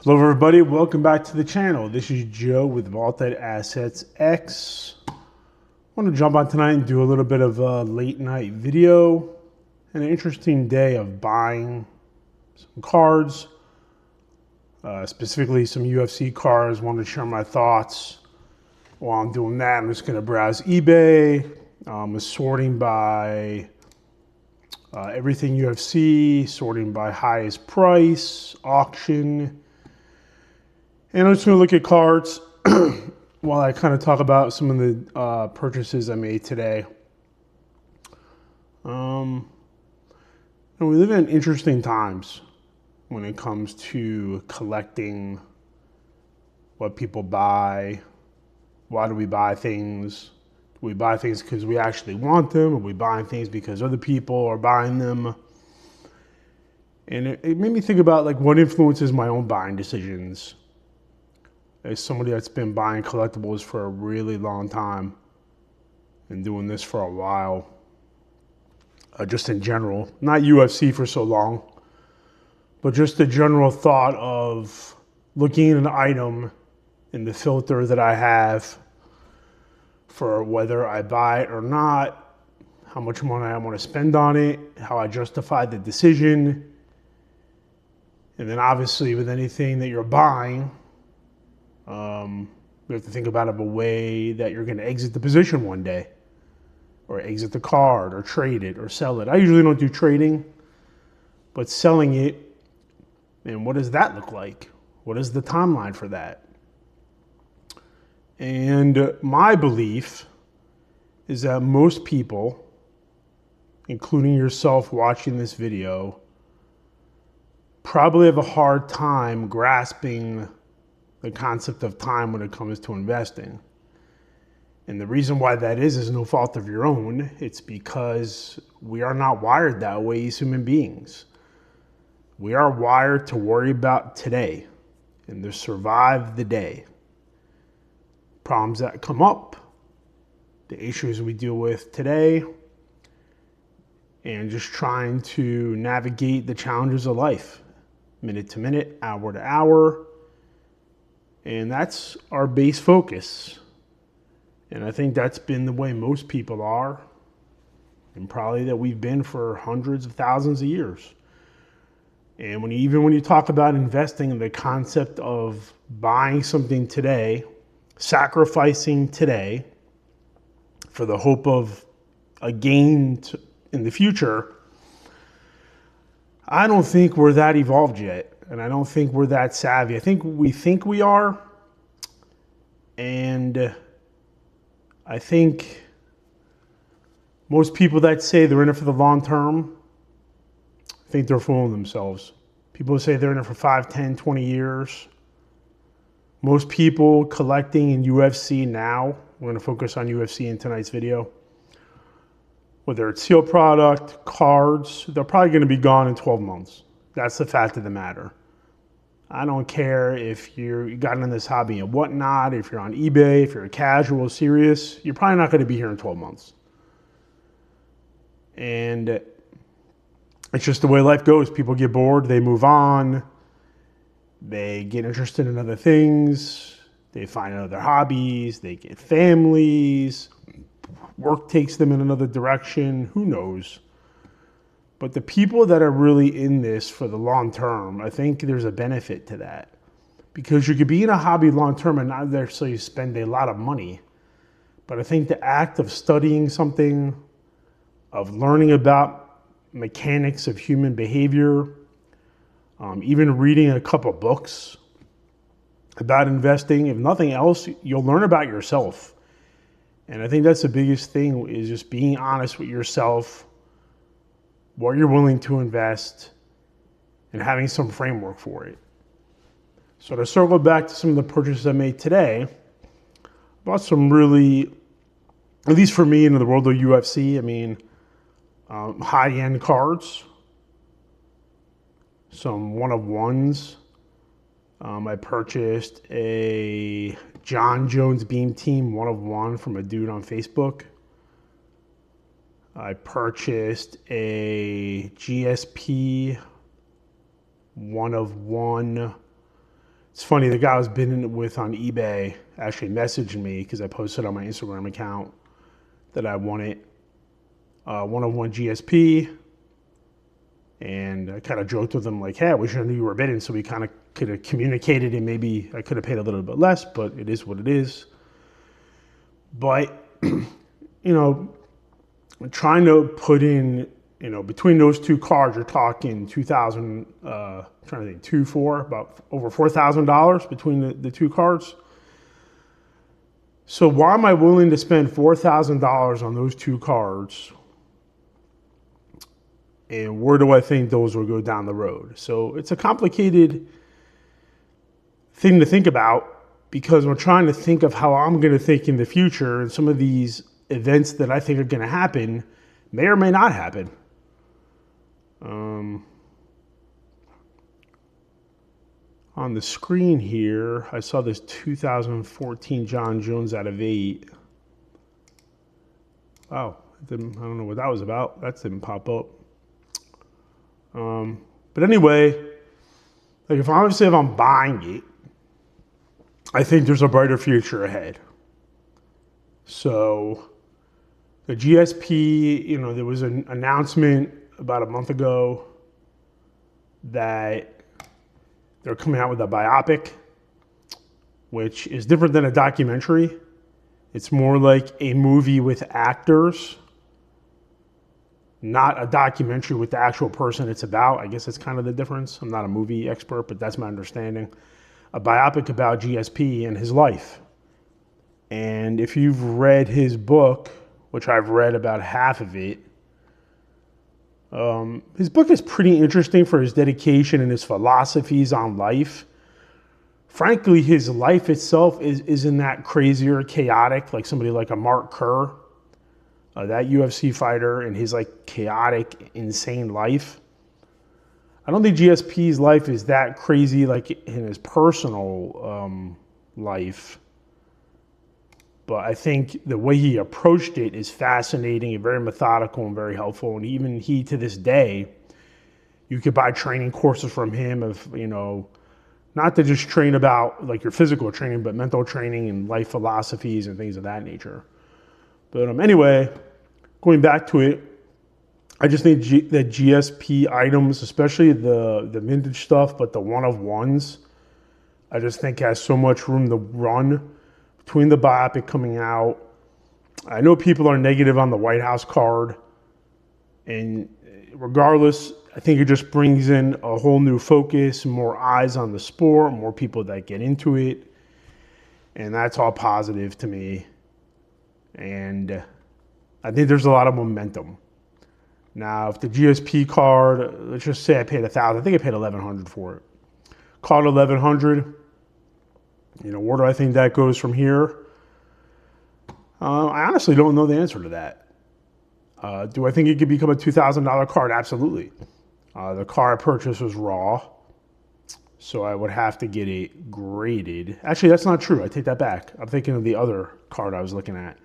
Hello everybody, welcome back to the channel. This is Joe with Vaulted Assets X. I want to jump on tonight and do a little bit of a late night video. An interesting day of buying some cards, specifically some UFC cards. Wanted to share my thoughts. While I'm doing that, I'm just going to browse eBay. Sorting by everything UFC, sorting by highest price, auction. And I'm just going to look at cards while I kind of talk about some of the purchases I made today. And we live in interesting times when it comes to collecting, what people buy, why do we buy things? Do we buy things because we actually want them? Are we buying things because other people are buying them? And it made me think about like what influences my own buying decisions. As somebody that's been buying collectibles for a really long time and doing this for a while, just in general, not UFC for so long, but just the general thought of looking at an item and the filter that I have for whether I buy it or not, how much money I want to spend on it, how I justify the decision. And then obviously with anything that you're buying, you have to think about a way that you're going to exit the position one day, or exit the card, or trade it, or sell it. I usually don't do trading, but selling it, and what does that look like? What is the timeline for that? And my belief is that most people, including yourself watching this video, probably have a hard time grasping the concept of time when it comes to investing. And the reason why that is no fault of your own. It's because we are not wired that way as human beings. We are wired to worry about today and to survive the day. Problems that come up, the issues we deal with today, and just trying to navigate the challenges of life, minute to minute, hour to hour. And that's our base focus. And I think that's been the way most people are, and probably that we've been for hundreds of thousands of years. And even when you talk about investing, the concept of buying something today, sacrificing today for the hope of a gain in the future, I don't think we're that evolved yet. And I don't think we're that savvy. I think we are. And I think most people that say they're in it for the long term, I think they're fooling themselves. People say they're in it for 5, 10, 20 years. Most people collecting in UFC now, we're going to focus on UFC in tonight's video, whether it's sealed product, cards, they're probably going to be gone in 12 months. That's the fact of the matter. I don't care if you got into this hobby and whatnot, if you're on eBay, if you're a casual, serious, you're probably not going to be here in 12 months. And it's just the way life goes. People get bored, they move on, they get interested in other things, they find other hobbies, they get families, work takes them in another direction, who knows? But the people that are really in this for the long term, I think there's a benefit to that. Because you could be in a hobby long term and not necessarily spend a lot of money. But I think the act of studying something, of learning about mechanics of human behavior, even reading a couple books about investing, if nothing else, you'll learn about yourself. And I think that's the biggest thing, is just being honest with yourself, what you're willing to invest, and having some framework for it. So to circle back to some of the purchases I made today, I bought some really, at least for me in the world of UFC, high-end cards, some one-of-ones. I purchased a John Jones Beam Team one-of-one from a dude on Facebook. I purchased a GSP one-of-one It's funny, the guy I was bidding with on eBay actually messaged me because I posted on my Instagram account that I won it. One-of-one GSP. And I kind of joked with him like, hey, I wish I knew you were bidding, so we kind of could have communicated and maybe I could have paid a little bit less, but it is what it is. But, trying to put in, between those two cards, you're talking 2,000, trying to think, 2,400, about over $4,000 between the two cards. So why am I willing to spend $4,000 on those two cards? And where do I think those will go down the road? So it's a complicated thing to think about because we're trying to think of how I'm going to think in the future, and some of these events that I think are going to happen may or may not happen. On the screen here, I saw this 2014 John Jones out of 8. Wow, I don't know what that was about. That didn't pop up. But anyway, like if I'm buying it, I think there's a brighter future ahead. So the GSP, there was an announcement about a month ago that they're coming out with a biopic, which is different than a documentary. It's more like a movie with actors, not a documentary with the actual person it's about. I guess that's kind of the difference. I'm not a movie expert, but that's my understanding. A biopic about GSP and his life. And if you've read his book, which I've read about half of it, his book is pretty interesting for his dedication and his philosophies on life. Frankly, his life itself isn't that crazy or chaotic like somebody like a Mark Kerr, that UFC fighter, and his like chaotic, insane life. I don't think GSP's life is that crazy like in his personal life. But I think the way he approached it is fascinating and very methodical and very helpful. And even he, to this day, you could buy training courses from him of, not to just train about like your physical training, but mental training and life philosophies and things of that nature. But anyway, going back to it, I just think that GSP items, especially the vintage stuff, but the one-of-ones, I just think has so much room to run between the biopic coming out. I know people are negative on the White House card, and regardless, I think it just brings in a whole new focus, more eyes on the sport, more people that get into it, and that's all positive to me. And I think there's a lot of momentum. Now, if the GSP card, let's just say I paid $1,000, I think I paid $1,100 for it. Called $1,100. Where do I think that goes from here? I honestly don't know the answer to that. Do I think it could become a $2,000 card? Absolutely. The car I purchased was raw, so I would have to get it graded. Actually, that's not true. I take that back. I'm thinking of the other card I was looking at.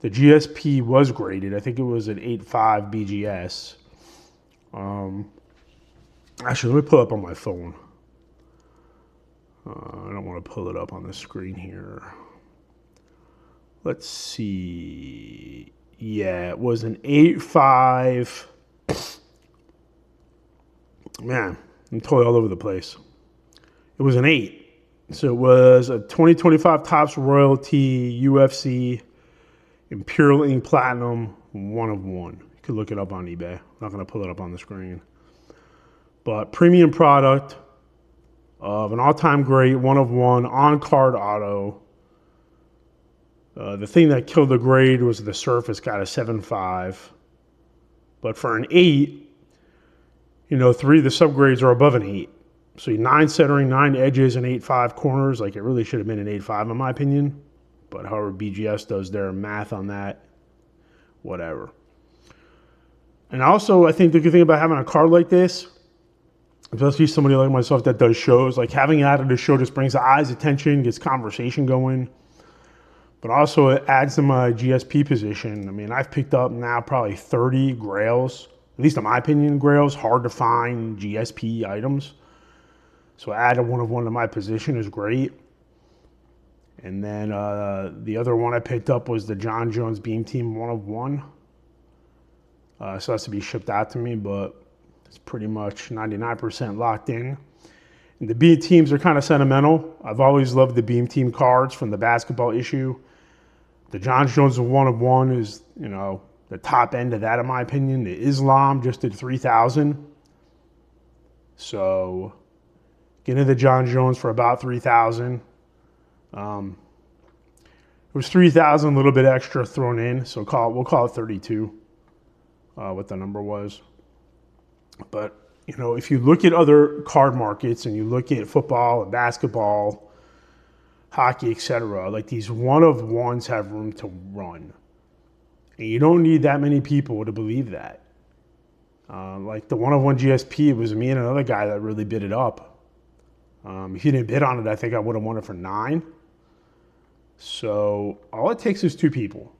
The GSP was graded. I think it was an 8.5 BGS. Actually, let me pull it up on my phone. I don't want to pull it up on the screen here. Let's see. Yeah, it was an 8.5. Man, I'm totally all over the place. It was an 8. So it was a 2025 Topps Royalty UFC Imperial Ink Platinum one-of-one. You could look it up on eBay. I'm not going to pull it up on the screen. But premium product of an all-time great one-of-one on-card auto. The thing that killed the grade was the surface got a 7.5. But for an 8, 3 of the subgrades are above an 8. So 9 centering, 9 edges, and 8.5 corners. Like, it really should have been an 8.5 in my opinion. But however BGS does their math on that, whatever. And also, I think the good thing about having a card like this, especially somebody like myself that does shows, like having it out of the show just brings the eyes' attention, gets conversation going. But also it adds to my GSP position. I mean, I've picked up now probably 30 grails, at least in my opinion, grails, hard to find GSP items. So add a 1 of 1 to my position is great. And then the other one I picked up was the John Jones Beam Team 1 of 1. So that's to be shipped out to me, but it's pretty much 99% locked in. And the Beam Teams are kind of sentimental. I've always loved the Beam Team cards from the basketball issue. The John Jones 1 of 1 is, the top end of that, in my opinion. The Islam just did 3,000. So get into the John Jones for about 3,000. It was 3,000, a little bit extra thrown in, so we'll call it 32. What the number was. But if you look at other card markets and you look at football and basketball, hockey, etc., like these 1 of 1s have room to run, and you don't need that many people to believe that. Like the 1 of 1 GSP, it was me and another guy that really bid it up. If you didn't bid on it, I think I would have won it for 9. So all it takes is 2 people.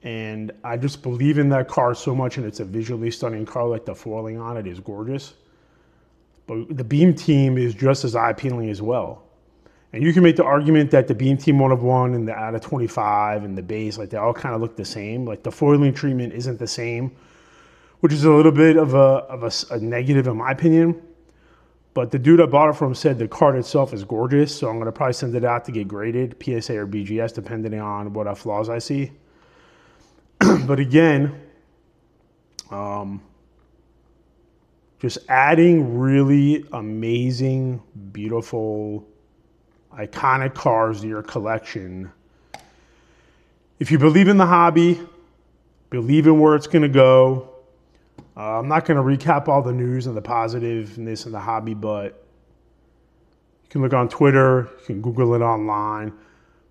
And I just believe in that card so much, and it's a visually stunning card. Like the foiling on it is gorgeous. But the Beam Team is just as eye-appealing as well. And you can make the argument that the Beam Team 1 of 1 and the out of 25 and the base, like they all kind of look the same. Like the foiling treatment isn't the same, which is a little bit of a negative in my opinion. But the dude I bought it from said the card itself is gorgeous, so I'm going to probably send it out to get graded, PSA or BGS, depending on what flaws I see. But again, just adding really amazing, beautiful, iconic cars to your collection. If you believe in the hobby, believe in where it's going to go. I'm not going to recap all the news and the positiveness in the hobby, but you can look on Twitter, you can Google it online.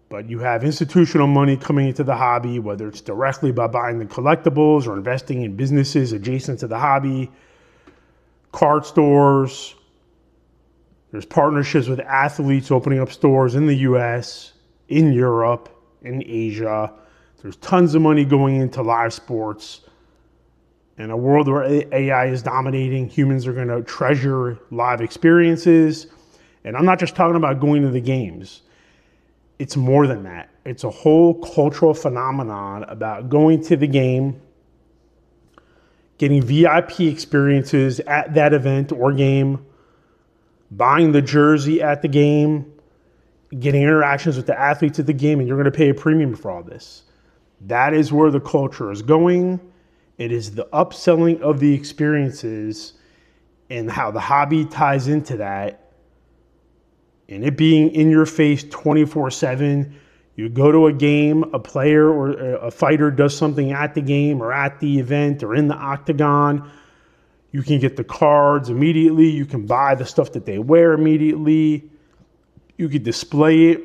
But you have institutional money coming into the hobby, whether it's directly by buying the collectibles or investing in businesses adjacent to the hobby, card stores. There's partnerships with athletes opening up stores in the US, in Europe, in Asia. There's tons of money going into live sports. In a world where AI is dominating, humans are going to treasure live experiences. And I'm not just talking about going to the games. It's more than that. It's a whole cultural phenomenon about going to the game, getting VIP experiences at that event or game, buying the jersey at the game, getting interactions with the athletes at the game, and you're going to pay a premium for all this. That is where the culture is going. It is the upselling of the experiences and how the hobby ties into that. And it being in your face 24/7, you go to a game, a player or a fighter does something at the game or at the event or in the octagon, you can get the cards immediately. You can buy the stuff that they wear immediately. You can display it.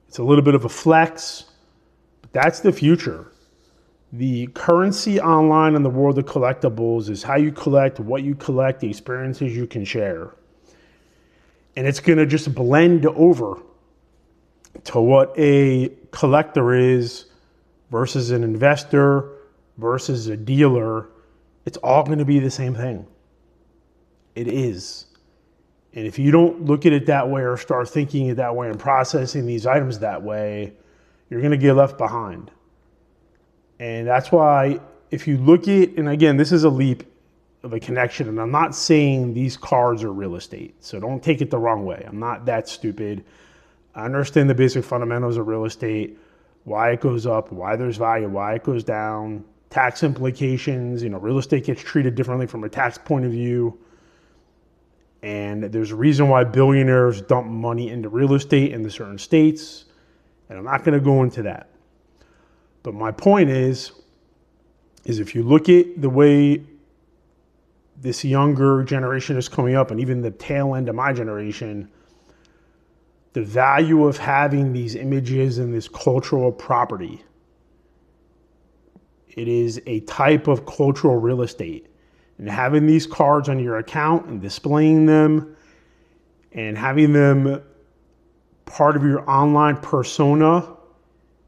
It's a little bit of a flex, but that's the future. The currency online in the world of collectibles is how you collect, what you collect, the experiences you can share. And it's going to just blend over to what a collector is versus an investor versus a dealer. It's all going to be the same thing. It is. And if you don't look at it that way or start thinking it that way and processing these items that way, you're going to get left behind. And that's why if you look at, and again, this is a leap of a connection, and I'm not saying these cards are real estate, so don't take it the wrong way. I'm not that stupid. I understand the basic fundamentals of real estate, why it goes up, why there's value, why it goes down, tax implications. Real estate gets treated differently from a tax point of view. And there's a reason why billionaires dump money into real estate in the certain states. And I'm not going to go into that. But my point is if you look at the way this younger generation is coming up, and even the tail end of my generation, the value of having these images and this cultural property, it is a type of cultural real estate. And having these cards on your account and displaying them and having them part of your online persona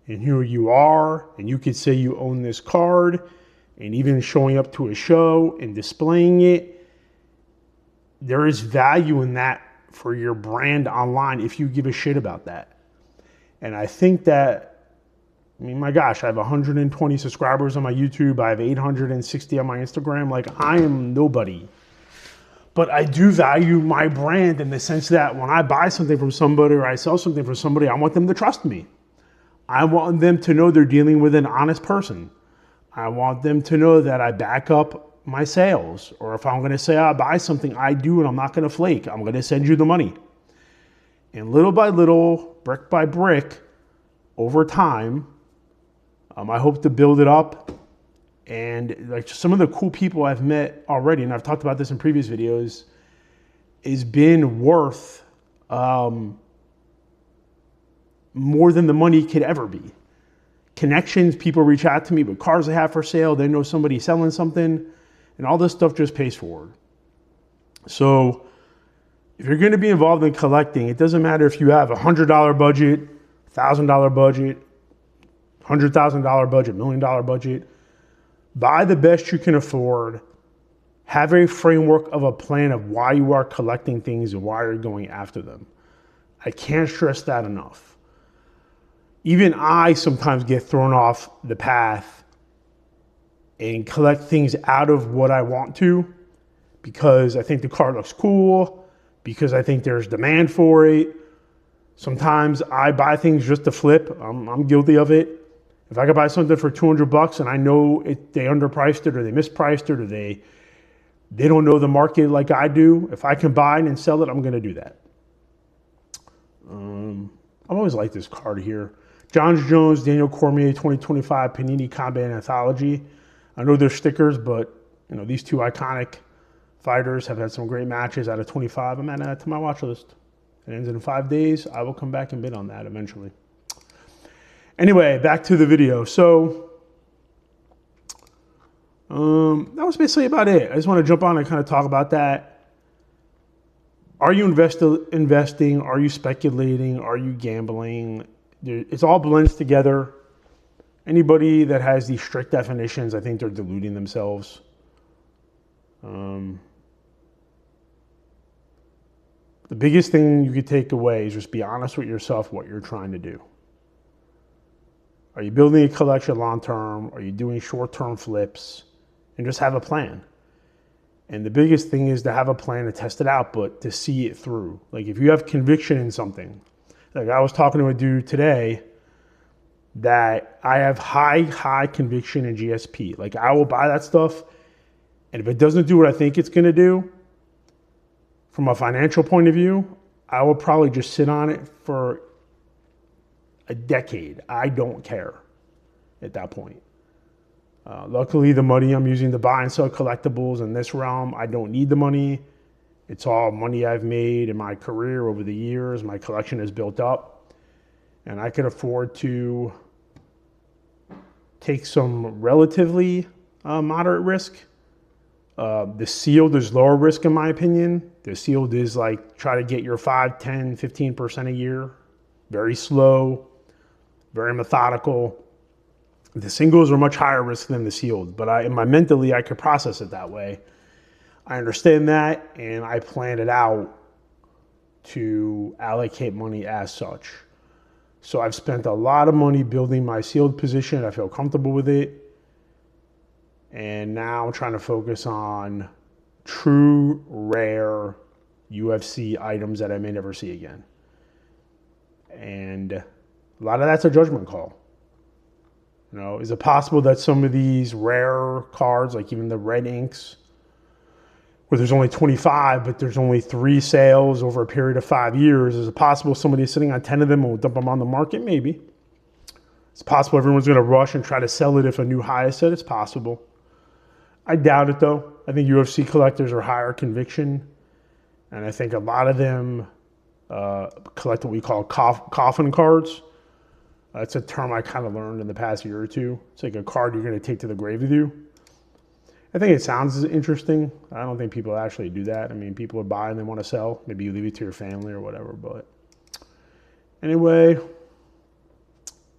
and who you are, and you could say you own this card, and even showing up to a show and displaying it, there is value in that for your brand online if you give a shit about that. And I think that, I mean, my gosh, I have 120 subscribers on my YouTube. I have 860 on my Instagram. Like, I am nobody. But I do value my brand in the sense that when I buy something from somebody or I sell something from somebody, I want them to trust me. I want them to know they're dealing with an honest person. I want them to know that I back up my sales. Or if I'm going to say I'll buy something, I do, and I'm not going to flake. I'm going to send you the money. And little by little, brick by brick, over time, I hope to build it up. And like some of the cool people I've met already, and I've talked about this in previous videos, is been worth more than the money could ever be. Connections, people reach out to me with cars they have for sale. They know somebody selling something, and all this stuff just pays forward. So if you're going to be involved in collecting, it doesn't matter if you have a $100 budget, $1,000 budget, $100,000 budget, $1 million budget. Buy the best you can afford. Have a framework of a plan of why you are collecting things and why you're going after them. I can't stress that enough. Even I sometimes get thrown off the path and collect things out of what I want to because I think the car looks cool, because I think there's demand for it. Sometimes I buy things just to flip. I'm guilty of it. If I could buy something for $200 and I know they underpriced it or they mispriced it or they don't know the market like I do, if I can buy it and sell it, I'm going to do that. I've always liked this card here. John Jones, Daniel Cormier, 2025 Panini Combat Anthology. I know they're stickers, but you know these two iconic fighters have had some great matches out of 25. I'm adding that to my watch list. It ends in 5 days. I will come back and bid on that eventually. Anyway, back to the video. So that was basically about it. I just want to jump on and kind of talk about that. Are you investing? Are you speculating? Are you gambling? It's all blends together. Anybody that has these strict definitions, I think they're deluding themselves. The biggest thing you could take away is just be honest with yourself what you're trying to do. Are you building a collection long-term? Are you doing short-term flips? And just have a plan. And the biggest thing is to have a plan to test it out, but to see it through. Like if you have conviction in something, like I was talking to a dude today that I have high conviction in GSP. Like I will buy that stuff, and if it doesn't do what I think it's going to do, from a financial point of view, I will probably just sit on it for a decade. I don't care at that point. Luckily, the money I'm using to buy and sell collectibles in this realm, I don't need the money. It's all money I've made in my career over the years. My collection is built up, and I could afford to take some relatively moderate risk. The sealed is lower risk in my opinion. The sealed is like try to get your 5, 10, 15% a year. Very slow, very methodical. The singles are much higher risk than the sealed, but in my mentally, I could process it that way. I understand that, and I plan it out to allocate money as such. So I've spent a lot of money building my sealed position. I feel comfortable with it. And now I'm trying to focus on true, rare UFC items that I may never see again. And a lot of that's a judgment call. You know, is it possible that some of these rare cards, like even the red inks, where there's only 25, but there's only 3 sales over a period of 5 years, is it possible somebody's sitting on 10 of them and will dump them on the market? Maybe. It's possible everyone's going to rush and try to sell it if a new high is set. It's possible. I doubt it, though. I think UFC collectors are higher conviction, and I think a lot of them collect what we call coffin cards. That's a term I kind of learned in the past year or two. It's like a card you're going to take to the grave with you. I think it sounds interesting. I don't think people actually do that. I mean, people would buy and they want to sell. Maybe you leave it to your family or whatever. But anyway,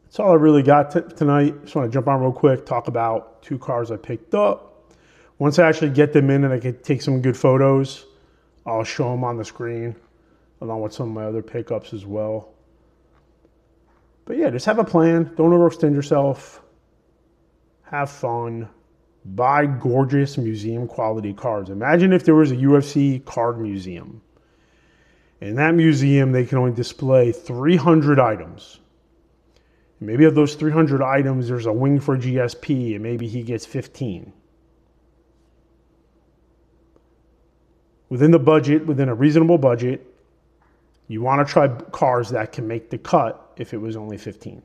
that's all I really got tonight. Just want to jump on real quick, talk about 2 cars I picked up. Once I actually get them in and I can take some good photos, I'll show them on the screen along with some of my other pickups as well. But yeah, just have a plan. Don't overextend yourself. Have fun. Buy gorgeous museum quality cards. Imagine if there was a UFC card museum. In that museum, they can only display 300 items. And maybe of those 300 items, there's a wing for GSP, and maybe he gets 15. Within the budget, within a reasonable budget, you want to try cars that can make the cut if it was only 15.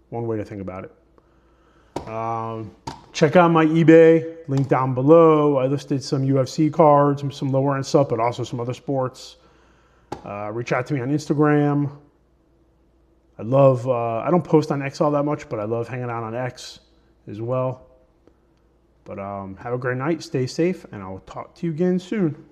One way to think about it. Check out my eBay, link down below. I listed some UFC cards, some lower end stuff, but also some other sports. Reach out to me on Instagram. I don't post on X all that much, but I love hanging out on X as well. But have a great night, stay safe, and I'll talk to you again soon.